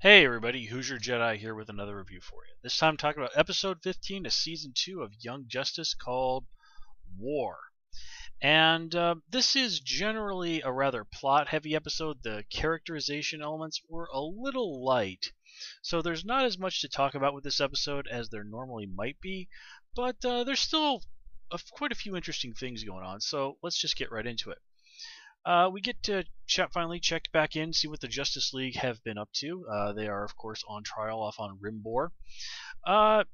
Hey everybody, Hoosier Jedi here with another review for you. This time talking about episode 15 of season 2 of Young Justice called War. And this is generally a rather plot-heavy episode. The characterization elements were a little light, so there's not as much to talk about with this episode as there normally might be, but there's still quite a few interesting things going on, so let's just get right into it. We get to finally check back in, see what the Justice League have been up to. They are, of course, on trial off on Rimbor. Uh,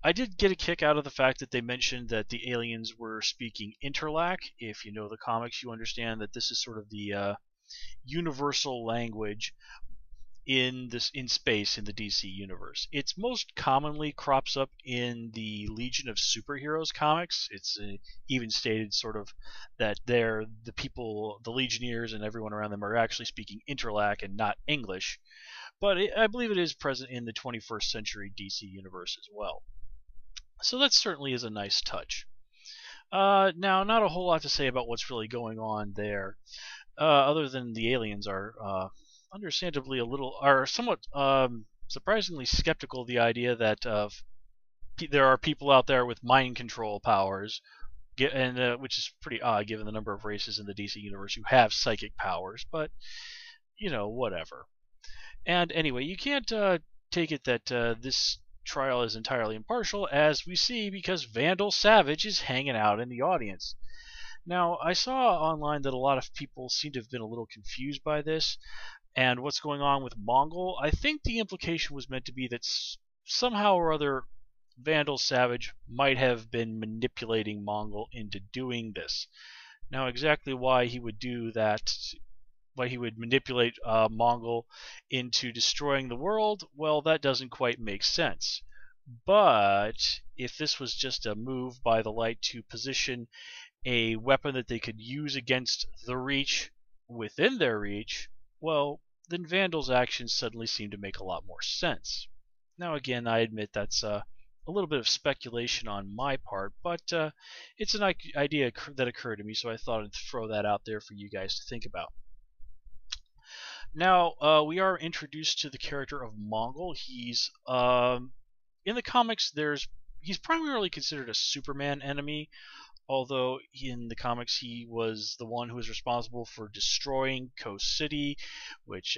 I did get a kick out of the fact that they mentioned that the aliens were speaking Interlac. If you know the comics, you understand that this is sort of the universal language in space in the DC universe. It's most commonly crops up in the Legion of Superheroes comics. It's even stated sort of that the people, the Legionnaires and everyone around them are actually speaking Interlac and not English. But I believe it is present in the 21st century DC universe as well. So that certainly is a nice touch. Now, not a whole lot to say about what's really going on there, other than the aliens are understandably are somewhat surprisingly skeptical of the idea that there are people out there with mind control powers, and which is pretty odd given the number of races in the DC universe who have psychic powers. But whatever. And anyway, you can't take it that this trial is entirely impartial, as we see, because Vandal Savage is hanging out in the audience. Now, I saw online that a lot of people seem to have been a little confused by this and what's going on with Mongol. I think the implication was meant to be that somehow or other Vandal Savage might have been manipulating Mongol into doing this. Now, exactly why he would do that, why he would manipulate Mongol into destroying the world, well, that doesn't quite make sense. But if this was just a move by the Light to position a weapon that they could use against the Reach within their reach, well, then Vandal's actions suddenly seem to make a lot more sense. Now, again, I admit that's a little bit of speculation on my part, but it's an idea that occurred to me, so I thought I'd throw that out there for you guys to think about. Now, we are introduced to the character of Mongol. He's in the comics. He's primarily considered a Superman enemy, although in the comics he was the one who was responsible for destroying Coast City, which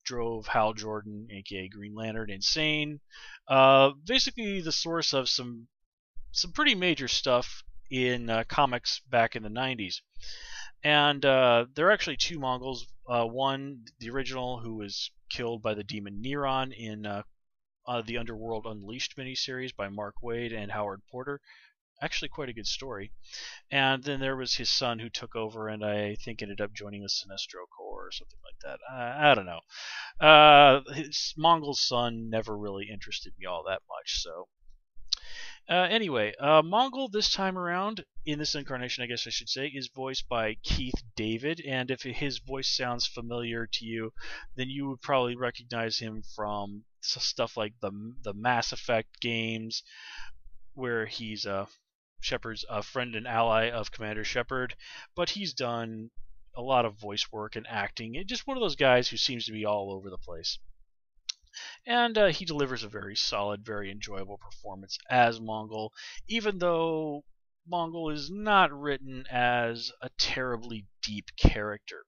drove Hal Jordan, aka Green Lantern, insane. Basically, the source of some pretty major stuff in comics back in the 90s. And there are actually two Mongols. One, the original, who was killed by the demon Neron in the Underworld Unleashed miniseries by Mark Waid and Howard Porter. Actually, quite a good story. And then there was his son, who took over and I think ended up joining the Sinestro Corps or something like that. I don't know. His Mongol's son never really interested me all that much, so. Anyway, Mongol this time around, in this incarnation I guess I should say, is voiced by Keith David, and if his voice sounds familiar to you, then you would probably recognize him from stuff like the Mass Effect games, where he's Shepard's friend and ally of Commander Shepard, but he's done a lot of voice work and acting, and just one of those guys who seems to be all over the place. And he delivers a very solid, very enjoyable performance as Mongol, even though Mongol is not written as a terribly deep character,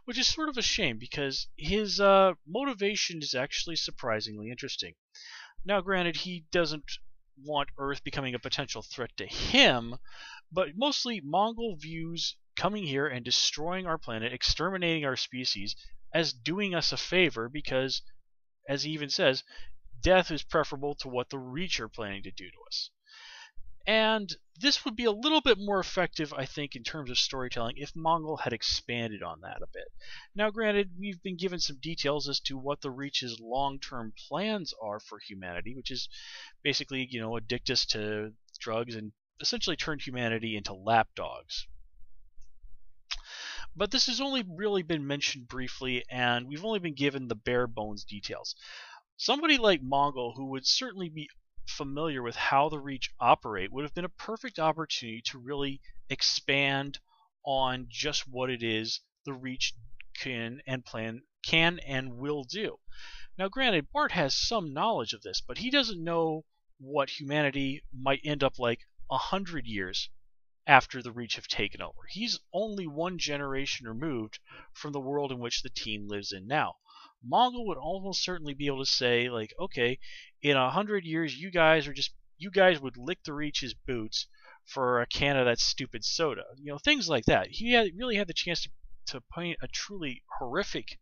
which is sort of a shame because his motivation is actually surprisingly interesting. Now, granted, he doesn't want Earth becoming a potential threat to him, but mostly Mongol views coming here and destroying our planet, exterminating our species, as doing us a favor because, as he even says, death is preferable to what the Reach are planning to do to us. And this would be a little bit more effective, I think, in terms of storytelling if Mongol had expanded on that a bit. Now, granted, we've been given some details as to what the Reach's long-term plans are for humanity, which is basically, addict us to drugs and essentially turn humanity into lapdogs. But this has only really been mentioned briefly, and we've only been given the bare bones details. Somebody like Mongol, who would certainly be familiar with how the Reach operate, would have been a perfect opportunity to really expand on just what it is the Reach can and plan can and will do. Now, granted, Bart has some knowledge of this, but he doesn't know what humanity might end up like 100 years after the Reach have taken over. He's only one generation removed from the world in which the team lives in now. Mongol would almost certainly be able to say, like, okay, in 100 years, you guys would lick the Reach's boots for a can of that stupid soda. Things like that. He really had the chance to paint a truly horrific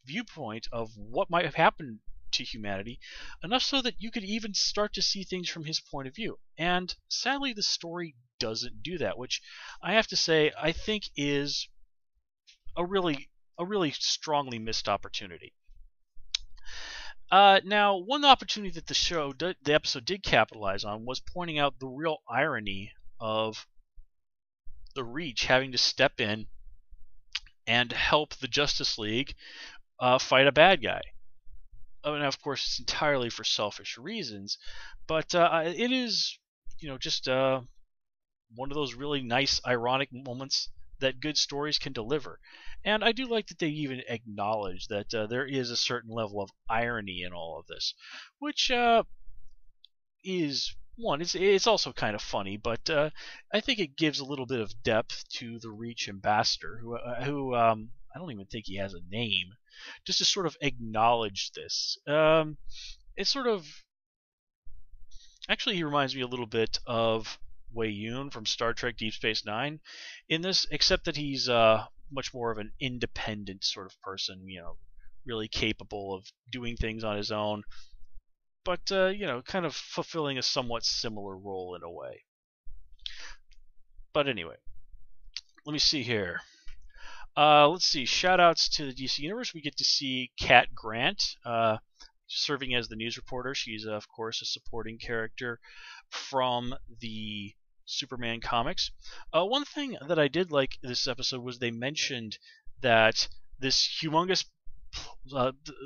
viewpoint of what might have happened to humanity, enough so that you could even start to see things from his point of view. And sadly, the story doesn't do that, which I have to say I think is a really strongly missed opportunity. Now, one opportunity that the episode did capitalize on was pointing out the real irony of the Reach having to step in and help the Justice League fight a bad guy. And of course, it's entirely for selfish reasons, but it is, just one of those really nice, ironic moments that good stories can deliver. And I do like that they even acknowledge that there is a certain level of irony in all of this, which is one. It's also kind of funny, but I think it gives a little bit of depth to the Reach ambassador, who I don't even think he has a name, just to sort of acknowledge this. It's sort of actually he reminds me a little bit of Wei Yun from Star Trek Deep Space Nine in this, except that he's much more of an independent sort of person, really capable of doing things on his own, but kind of fulfilling a somewhat similar role in a way. But anyway, let me see here. Let's see. Shoutouts to the DC Universe. We get to see Cat Grant serving as the news reporter. She's, of course, a supporting character from the Superman comics. One thing that I did like this episode was they mentioned that this humongous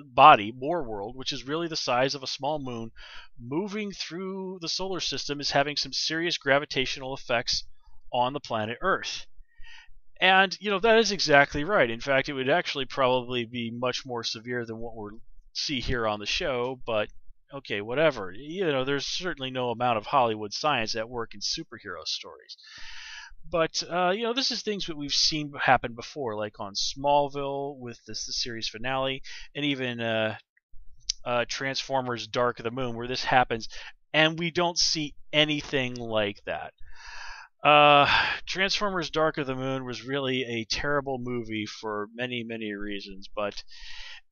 body, War World, which is really the size of a small moon, moving through the solar system, is having some serious gravitational effects on the planet Earth. And, that is exactly right. In fact, it would actually probably be much more severe than what we see here on the show, but okay, whatever. There's certainly no amount of Hollywood science at work in superhero stories. But, this is things that we've seen happen before, like on Smallville with the series finale, and even Transformers Dark of the Moon, where this happens, and we don't see anything like that. Transformers Dark of the Moon was really a terrible movie for many, many reasons, but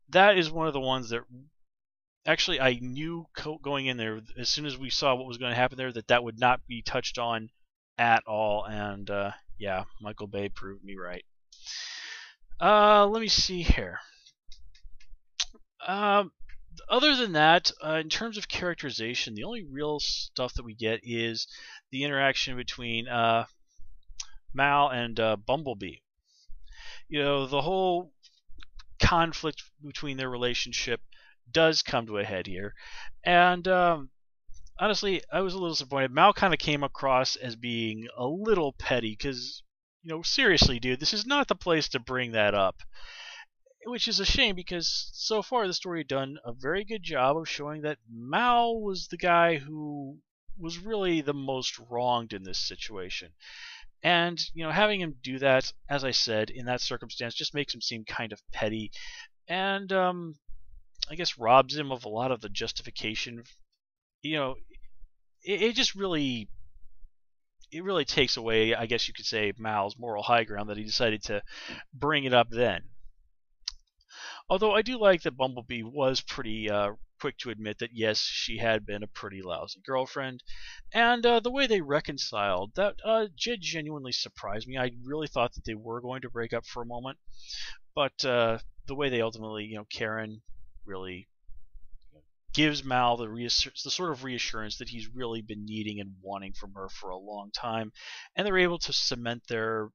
that is one of the ones that actually I knew going in there, as soon as we saw what was going to happen there, that would not be touched on at all, and yeah, Michael Bay proved me right. Let me see here. Other than that, in terms of characterization, the only real stuff that we get is the interaction between Mal and Bumblebee. The whole conflict between their relationship does come to a head here, and honestly, I was a little disappointed. Mal kind of came across as being a little petty, because, seriously, dude, this is not the place to bring that up. Which is a shame, because so far the story had done a very good job of showing that Mal was the guy who was really the most wronged in this situation. And, having him do that, as I said, in that circumstance, just makes him seem kind of petty, and I guess robs him of a lot of the justification. It just really takes away, I guess you could say, Mal's moral high ground that he decided to bring it up then. Although I do like that Bumblebee was pretty quick to admit that, yes, she had been a pretty lousy girlfriend. And the way they reconciled, that did genuinely surprise me. I really thought that they were going to break up for a moment. But the way they ultimately, Karen really gives Mal the sort of reassurance that he's really been needing and wanting from her for a long time. And they're able to cement their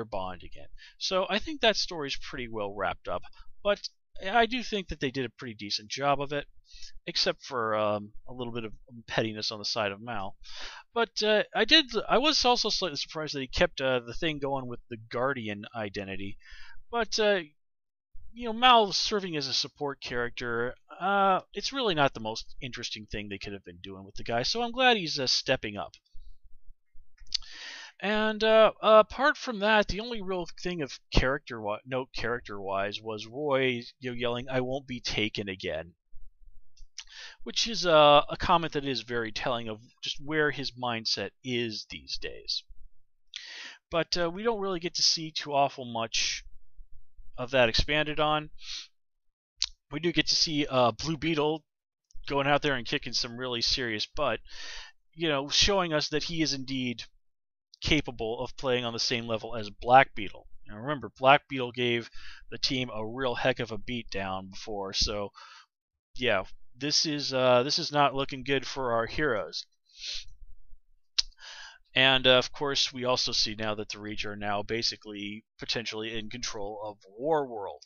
bond again. So I think that story's pretty well wrapped up. But I do think that they did a pretty decent job of it, except for a little bit of pettiness on the side of Mal. But I was also slightly surprised that he kept the thing going with the Guardian identity. But Mal serving as a support character, it's really not the most interesting thing they could have been doing with the guy. So I'm glad he's stepping up. And apart from that, the only real thing of character-wise was Roy, yelling, "I won't be taken again," which is a comment that is very telling of just where his mindset is these days. But we don't really get to see too awful much of that expanded on. We do get to see Blue Beetle going out there and kicking some really serious butt, showing us that he is indeed capable of playing on the same level as Black Beetle. Now remember, Black Beetle gave the team a real heck of a beatdown before, so yeah, this is not looking good for our heroes. And of course, we also see now that the Reach are now basically potentially in control of War World.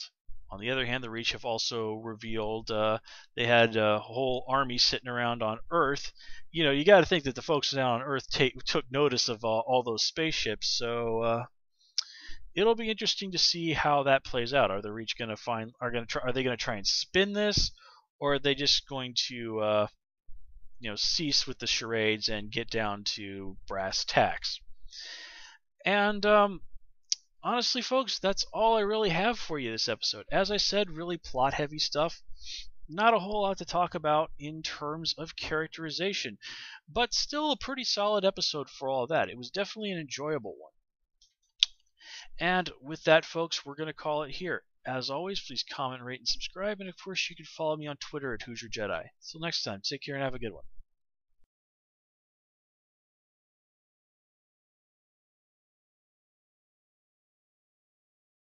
On the other hand, the Reach have also revealed they had a whole army sitting around on Earth. You got to think that the folks down on Earth took notice of all those spaceships. So it'll be interesting to see how that plays out. Are the Reach going to are they going to try and spin this, or are they just going to cease with the charades and get down to brass tacks? And honestly, folks, that's all I really have for you this episode. As I said, really plot-heavy stuff. Not a whole lot to talk about in terms of characterization, but still a pretty solid episode for all of that. It was definitely an enjoyable one. And with that, folks, we're going to call it here. As always, please comment, rate, and subscribe, and of course, you can follow me on Twitter at Hoosier Jedi. Till next time, take care and have a good one.